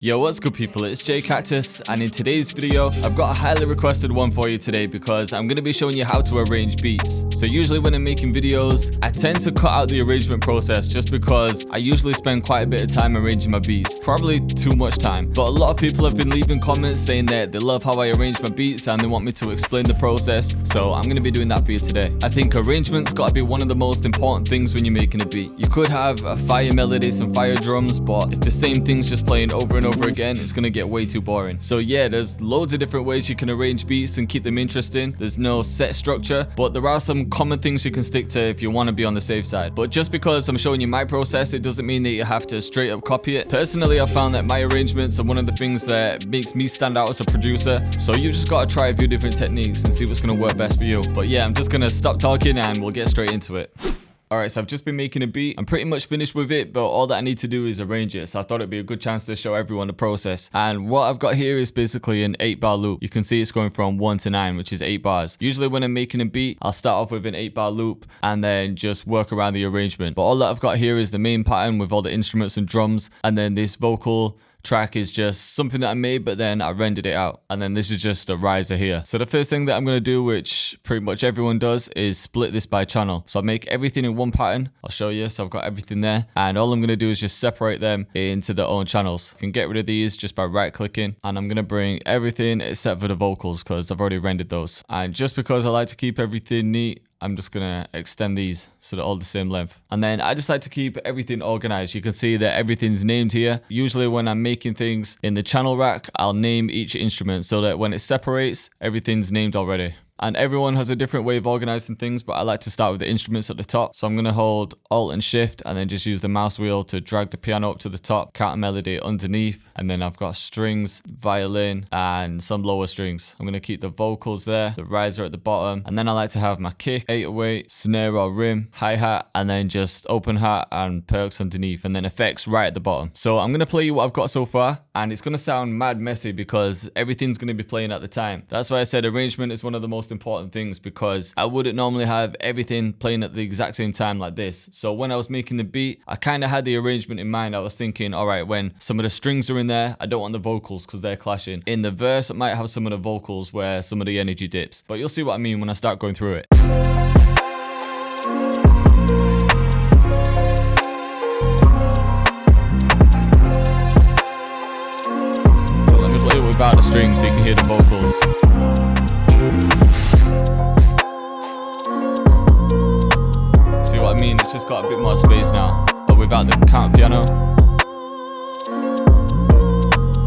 Yo, what's good people, it's Cactus, and in today's video, I've got a highly requested one for you today because I'm going to be showing you how to arrange beats. So usually when I'm making videos, I tend to cut out the arrangement process just because I usually spend quite a bit of time arranging my beats, probably too much time. But a lot of people have been leaving comments saying that they love how I arrange my beats and they want me to explain the process, so I'm going to be doing that for you today. I think arrangement's got to be one of the most important things when you're making a beat. You could have a fire melody, some fire drums, but if the same thing's just playing over and over again, it's gonna get way too boring. So yeah, there's loads of different ways you can arrange beats and keep them interesting. There's no set structure, but there are some common things you can stick to if you want to be on the safe side. But just because I'm showing you my process, it doesn't mean that you have to straight up copy it. Personally, I found that my arrangements are one of the things that makes me stand out as a producer, so you just gotta try a few different techniques and see what's gonna work best for you. But yeah, I'm just gonna stop talking and we'll get straight into it. Alright, so I've just been making a beat. I'm pretty much finished with it, but all that I need to do is arrange it. So I thought it'd be a good chance to show everyone the process. And what I've got here is basically an 8-bar loop. You can see it's going from 1 to 9, which is 8 bars. Usually when I'm making a beat, I'll start off with an 8-bar loop and then just work around the arrangement. But all that I've got here is the main pattern with all the instruments and drums. And then this vocal track is just something that I made, but then I rendered it out. And then this is just a riser here. So the first thing that I'm going to do, which pretty much everyone does, is split this by channel. So I make everything in one pattern. I'll show you. So I've got everything there. And all I'm going to do is just separate them into their own channels. I can get rid of these just by right clicking. And I'm going to bring everything except for the vocals because I've already rendered those. And just because I like to keep everything neat, I'm just gonna extend these so they're all the same length. And then I just like to keep everything organized. You can see that everything's named here. Usually when I'm making things in the channel rack, I'll name each instrument so that when it separates, everything's named already. And everyone has a different way of organizing things, but I like to start with the instruments at the top. So I'm going to hold Alt and Shift and then just use the mouse wheel to drag the piano up to the top, counter melody underneath. And then I've got strings, violin, and some lower strings. I'm going to keep the vocals there, the riser at the bottom. And then I like to have my kick, 808, snare or rim, hi-hat, and then just open hat and perks underneath, and then effects right at the bottom. So I'm going to play you what I've got so far, and it's going to sound mad messy because everything's going to be playing at the time. That's why I said arrangement is one of the most important things, because I wouldn't normally have everything playing at the exact same time like this. So when I was making the beat, I kind of had the arrangement in mind. I was thinking, all right, when some of the strings are in there, I don't want the vocals because they're clashing. In the verse, I might have some of the vocals where some of the energy dips, but you'll see what I mean when I start going through it. So let me play it without the strings so you can hear the vocals. See what I mean? It's just got a bit more space now, but without the counter piano.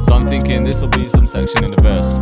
So I'm thinking this will be some section in the verse.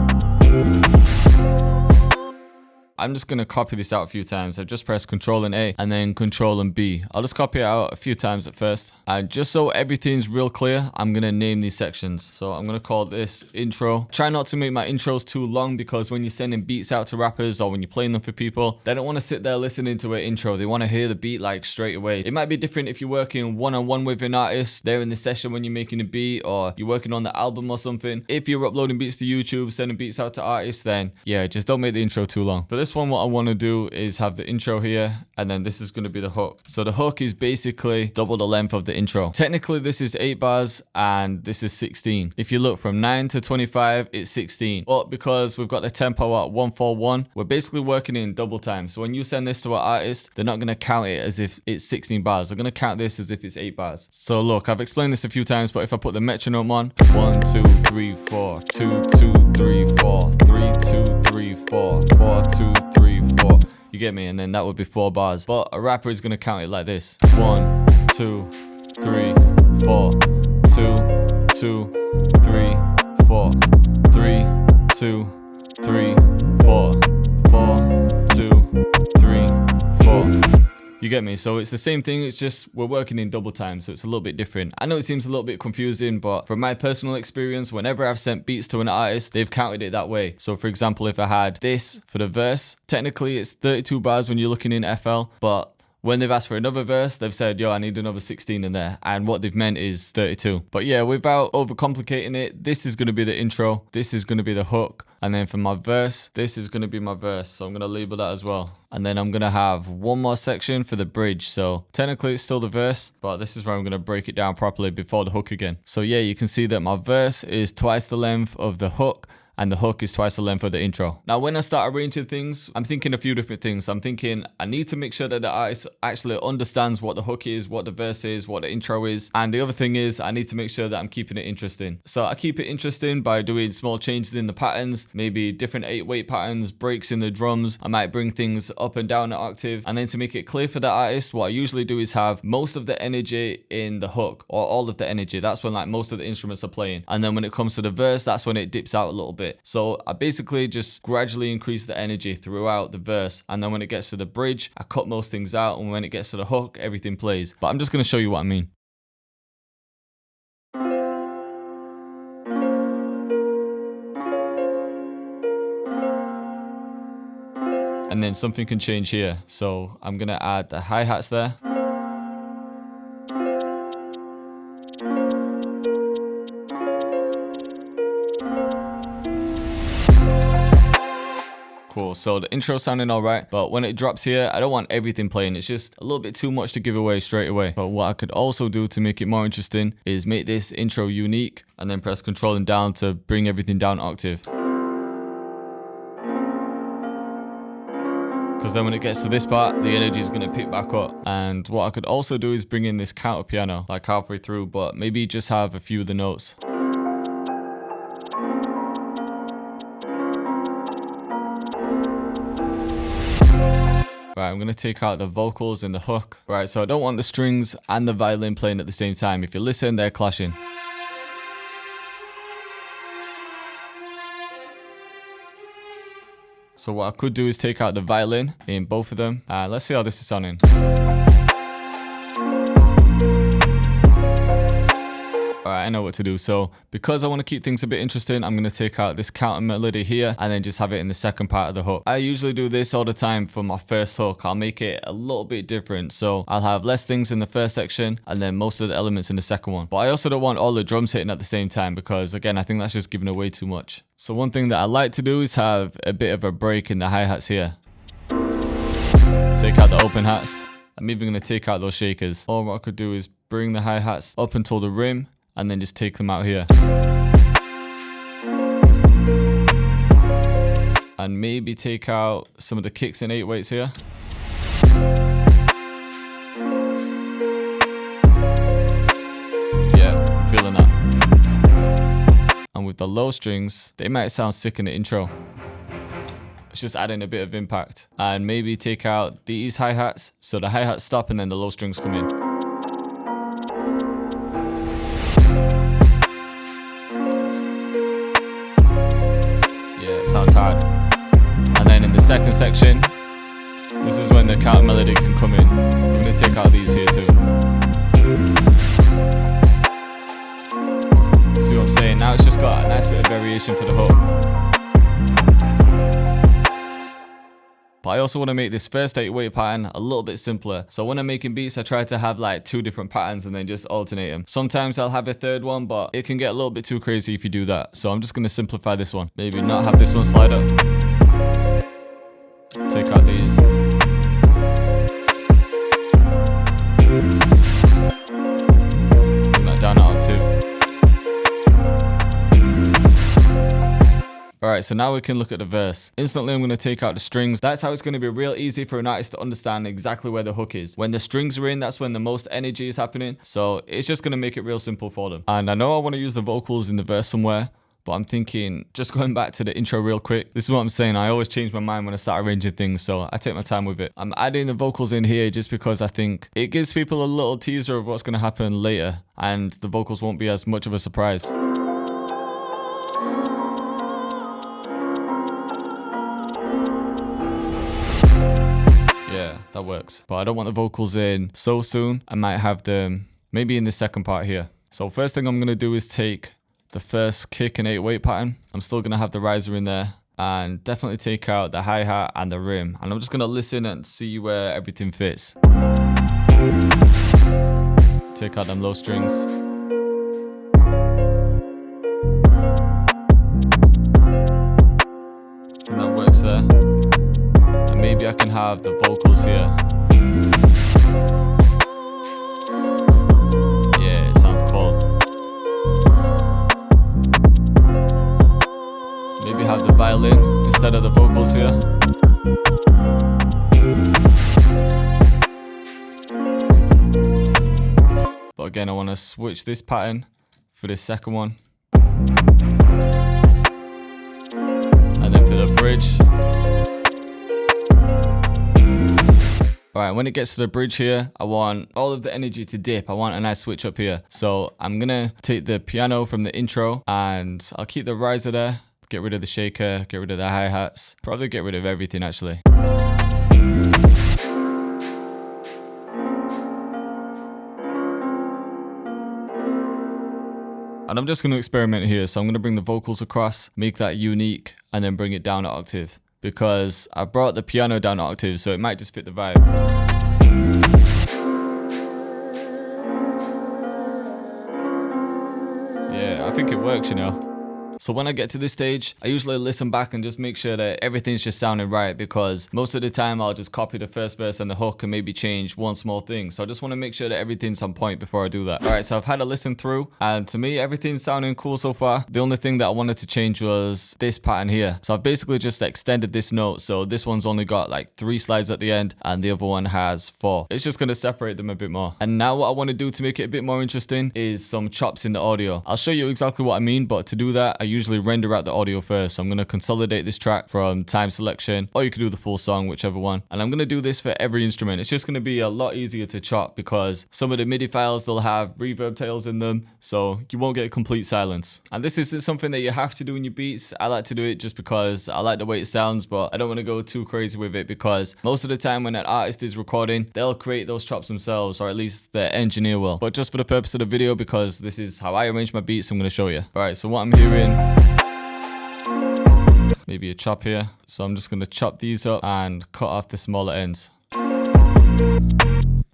I'm just going to copy this out a few times. I've just pressed Control and A and then Control and B. I'll just copy it out a few times at first. And just so everything's real clear, I'm going to name these sections. So I'm going to call this intro. Try not to make my intros too long, because when you're sending beats out to rappers or when you're playing them for people, they don't want to sit there listening to an intro. They want to hear the beat like straight away. It might be different if you're working one-on-one with an artist. They're in the session when you're making a beat, or you're working on the album or something. If you're uploading beats to YouTube, sending beats out to artists, then yeah, just don't make the intro too long. For this one, what I want to do is have the intro here, and then this is going to be the hook. So the hook is basically double the length of the intro. Technically this is 8 bars and this is 16. If you look from 9 to 25, it's 16, but because we've got the tempo at 141, we're basically working in double time. So when you send this to an artist, they're not going to count it as if it's 16 bars. They're going to count this as if it's 8 bars. So look, I've explained this a few times, but if I put the metronome on, 1 2 3 4 2 2 3 4 3 2 3 4 4 2 3 4, you get me? And then that would be 4 bars. But a rapper is going to count it like this: 1 2 3 4 2 2 3 4 3 2 3 4 4 2 3 4. You get me? So it's the same thing, it's just we're working in double time, so it's a little bit different. I know it seems a little bit confusing, but from my personal experience, whenever I've sent beats to an artist, they've counted it that way. So for example, if I had this for the verse, technically it's 32 bars when you're looking in FL, but When they've asked for another verse, they've said, yo, I need another 16 in there. And what they've meant is 32. But yeah, without overcomplicating it, this is going to be the intro. This is going to be the hook. And then for my verse, this is going to be my verse. So I'm going to label that as well. And then I'm going to have one more section for the bridge. So technically it's still the verse, but this is where I'm going to break it down properly before the hook again. So yeah, you can see that my verse is twice the length of the hook, and the hook is twice the length of the intro. Now, when I start arranging things, I'm thinking a few different things. I'm thinking I need to make sure that the artist actually understands what the hook is, what the verse is, what the intro is. And the other thing is I need to make sure that I'm keeping it interesting. So I keep it interesting by doing small changes in the patterns, maybe different 8/8 patterns, breaks in the drums. I might bring things up and down an octave. And then to make it clear for the artist, what I usually do is have most of the energy in the hook, or all of the energy. That's when like most of the instruments are playing. And then when it comes to the verse, that's when it dips out a little bit. So I basically just gradually increase the energy throughout the verse. And then when it gets to the bridge, I cut most things out. And when it gets to the hook, everything plays. But I'm just going to show you what I mean. And then something can change here. So I'm going to add the hi-hats there. Cool, so the intro sounding alright, but when it drops here, I don't want everything playing. It's just a little bit too much to give away straight away. But what I could also do to make it more interesting is make this intro unique and then press Control and down to bring everything down an octave. Because then when it gets to this part, the energy is going to pick back up. And what I could also do is bring in this counter piano like halfway through, but maybe just have a few of the notes. Right, I'm going to take out the vocals and the hook. Right, so I don't want the strings and the violin playing at the same time. If you listen, they're clashing. So what I could do is take out the violin in both of them. Let's see how this is sounding. Alright, I know what to do. So because I want to keep things a bit interesting, I'm going to take out this counter melody here and then just have it in the second part of the hook. I usually do this all the time for my first hook. I'll make it a little bit different. So I'll have less things in the first section and then most of the elements in the second one. But I also don't want all the drums hitting at the same time because again, I think that's just giving away too much. So one thing that I like to do is have a bit of a break in the hi-hats here. Take out the open hats. I'm even going to take out those shakers. Or what I could do is bring the hi-hats up until the rim and then just take them out here. And maybe take out some of the kicks and 8/8s here. Yeah, feeling that. And with the low strings, they might sound sick in the intro. It's just adding a bit of impact. And maybe take out these hi-hats so the hi-hats stop and then the low strings come in. Sounds hard. And then in the second section, this is when the counter melody can come in. I'm going to take out these here too. See what I'm saying? Now it's just got a nice bit of variation for the hook. But I also want to make this first 8/8 pattern a little bit simpler. So when I'm making beats, I try to have like 2 different patterns and then just alternate them. Sometimes I'll have a third one, but it can get a little bit too crazy if you do that. So I'm just going to simplify this one. Maybe not have this one slide up. Take out these. Bring that down an octave. Alright, so now we can look at the verse. Instantly, I'm going to take out the strings. That's how it's going to be real easy for an artist to understand exactly where the hook is. When the strings are in, that's when the most energy is happening. So it's just going to make it real simple for them. And I know I want to use the vocals in the verse somewhere, but I'm thinking, just going back to the intro real quick. This is what I'm saying. I always change my mind when I start arranging things, so I take my time with it. I'm adding the vocals in here just because I think it gives people a little teaser of what's going to happen later, and the vocals won't be as much of a surprise. That works. But I don't want the vocals in so soon. I might have them maybe in the second part here. So first thing I'm going to do is take the first kick and 8/8 pattern. I'm still going to have the riser in there. And definitely take out the hi-hat and the rim. And I'm just going to listen and see where everything fits. Take out them low strings. And that works there. And maybe I can have the vocals here. Yeah, it sounds cool. Maybe have the violin instead of the vocals here. But again, I want to switch this pattern for this second one. And then for the bridge. Alright, when it gets to the bridge here, I want all of the energy to dip. I want a nice switch up here. So I'm going to take the piano from the intro and I'll keep the riser there. Get rid of the shaker, get rid of the hi-hats. Probably get rid of everything actually. And I'm just going to experiment here. So I'm going to bring the vocals across, make that unique, and then bring it down an octave. Because I brought the piano down an octave, so it might just fit the vibe. Yeah, I think it works, you know. So when I get to this stage, I usually listen back and just make sure that everything's just sounding right, because most of the time I'll just copy the first verse and the hook and maybe change one small thing. So I just want to make sure that everything's on point before I do that. Alright, so I've had a listen through and to me everything's sounding cool so far. The only thing that I wanted to change was this pattern here. So I've basically just extended this note. So this one's only got like 3 slides at the end and the other one has 4. It's just going to separate them a bit more. And now what I want to do to make it a bit more interesting is some chops in the audio. I'll show you exactly what I mean, but to do that I usually render out the audio first. So I'm going to consolidate this track from time selection, or you can do the full song, whichever one. And I'm going to do this for every instrument. It's just going to be a lot easier to chop because some of the MIDI files, they'll have reverb tails in them, so you won't get complete silence. And this isn't something that you have to do in your beats. I like to do it just because I like the way it sounds, but I don't want to go too crazy with it because most of the time when an artist is recording, they'll create those chops themselves, or at least the engineer will. But just for the purpose of the video, because this is how I arrange my beats, I'm going to show you. Alright, so what I'm hearing, maybe a chop here. So I'm just going to chop these up and cut off the smaller ends.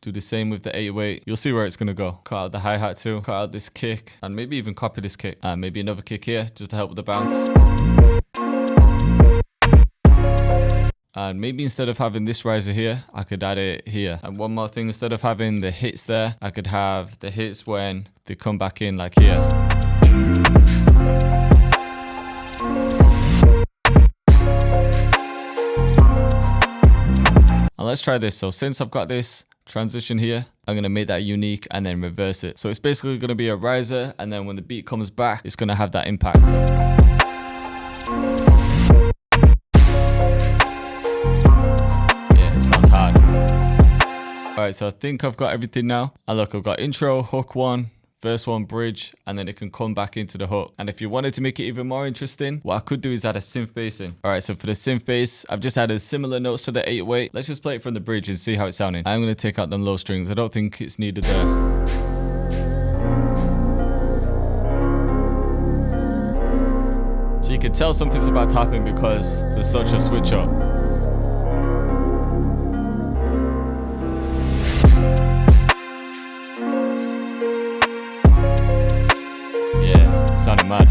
Do the same with the 808. You'll see where it's going to go. Cut out the hi-hat too. Cut out this kick and maybe even copy this kick. And maybe another kick here just to help with the bounce. And maybe instead of having this riser here, I could add it here. And one more thing, instead of having the hits there, I could have the hits when they come back in like here. And let's try this. So since I've got this transition here, I'm going to make that unique and then reverse it. So it's basically going to be a riser, and then when the beat comes back, it's going to have that impact. Yeah, it sounds hard. Alright, so I think I've got everything now. And look, I've got intro, hook 1, verse 1, bridge, and then it can come back into the hook. And if you wanted to make it even more interesting, what I could do is add a synth bass in. Alright, so for the synth bass, I've just added similar notes to the 808. Let's just play it from the bridge and see how it's sounding. I'm going to take out them low strings. I don't think it's needed there. So you can tell something's about to happen because there's such a switch up. Sounding mad.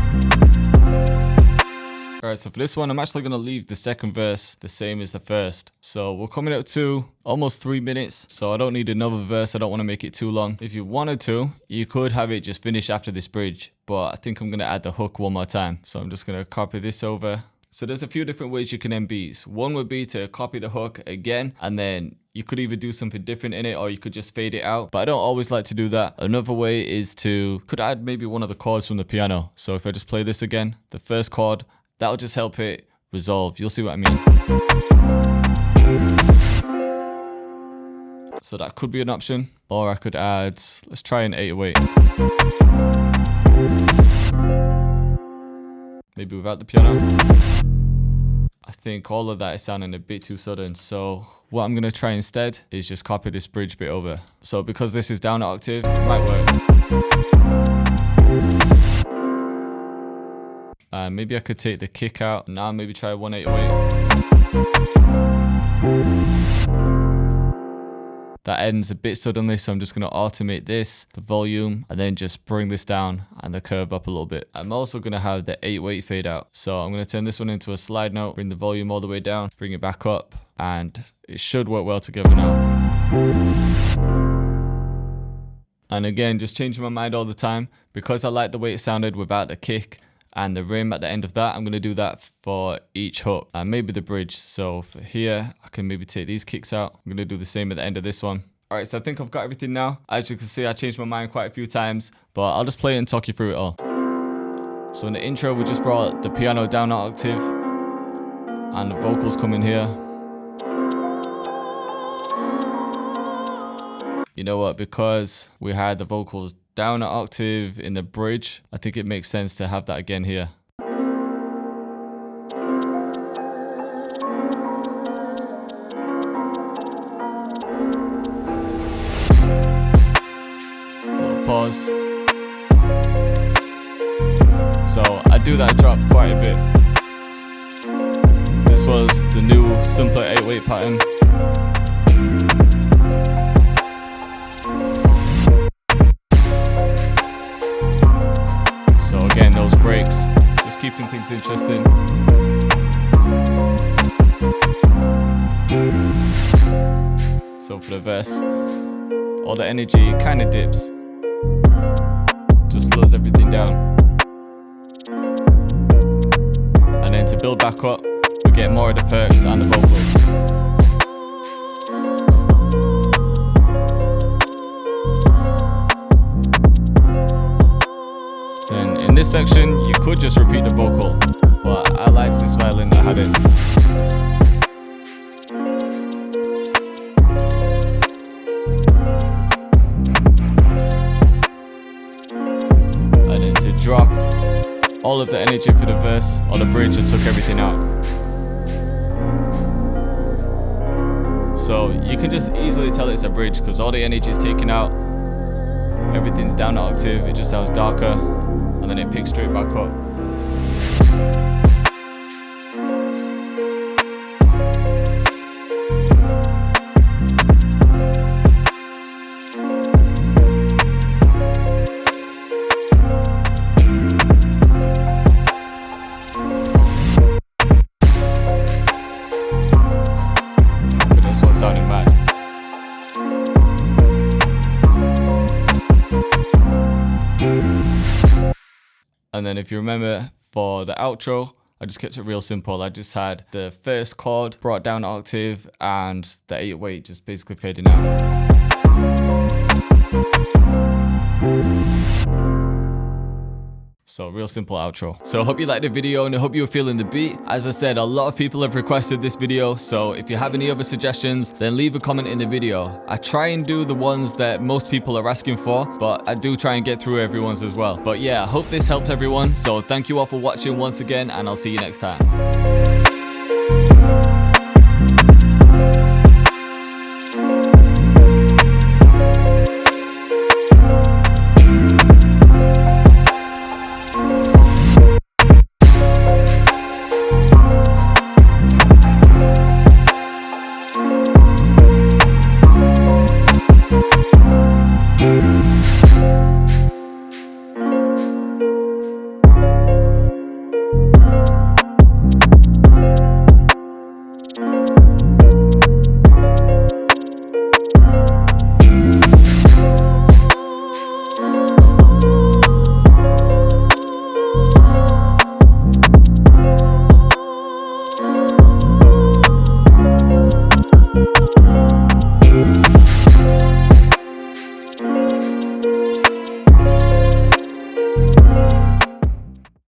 Alright, so for this one, I'm actually going to leave the second verse the same as the first. So we're coming up to almost 3 minutes, so I don't need another verse. I don't want to make it too long. If you wanted to, you could have it just finish after this bridge, but I think I'm going to add the hook one more time. So I'm just going to copy this over. So there's a few different ways you can end beats. One would be to copy the hook again, and then you could either do something different in it, or you could just fade it out. But I don't always like to do that. Another way is could add maybe one of the chords from the piano. So if I just play this again, the first chord, that'll just help it resolve. You'll see what I mean. So that could be an option. Or I could add, let's try an 808. Maybe without the piano. I think all of that is sounding a bit too sudden. So what I'm going to try instead is just copy this bridge bit over. So because this is down an octave, it might work. Maybe I could take the kick out. Now maybe try 1 808. that ends a bit suddenly, so I'm just going to automate this, the volume, and then just bring this down and the curve up a little bit. I'm also going to have the 8-weight fade out. So I'm going to turn this one into a slide note, bring the volume all the way down, bring it back up, and it should work well together now. And again, just changing my mind all the time, because I like the way it sounded without the kick and the rim at the end of that. I'm going to do that for each hook and maybe the bridge. So for here, I can maybe take these kicks out. I'm going to do the same at the end of this one. All right, so I think I've got everything now. As you can see, I changed my mind quite a few times, but I'll just play it and talk you through it all. So in the intro, we just brought the piano down an octave and the vocals come in here. You know what, because we had the vocals down an octave in the bridge, I think it makes sense to have that again here. Little pause. So I do that drop quite a bit. This was the new simpler 8-weight pattern. So again, those breaks, just keeping things interesting. So for the verse, all the energy kind of dips, just slows everything down. And then to build back up, we get more of the perks and the vocals. In this section, you could just repeat the vocal, but I liked this violin that had it. And then to drop all of the energy for the verse or the bridge, I took everything out. So you can just easily tell it's a bridge because all the energy is taken out, everything's down an octave, it just sounds darker. And then it picks straight back up. But this one's sounding mad. And then if you remember for the outro, I just kept it real simple. I just had the first chord brought down an octave and the 8-weight just basically fading out. So real simple outro. So I hope you liked the video and I hope you were feeling the beat. As I said, a lot of people have requested this video. So if you have any other suggestions, then leave a comment in the video. I try and do the ones that most people are asking for, but I do try and get through everyone's as well. But yeah, I hope this helped everyone. So thank you all for watching once again, and I'll see you next time.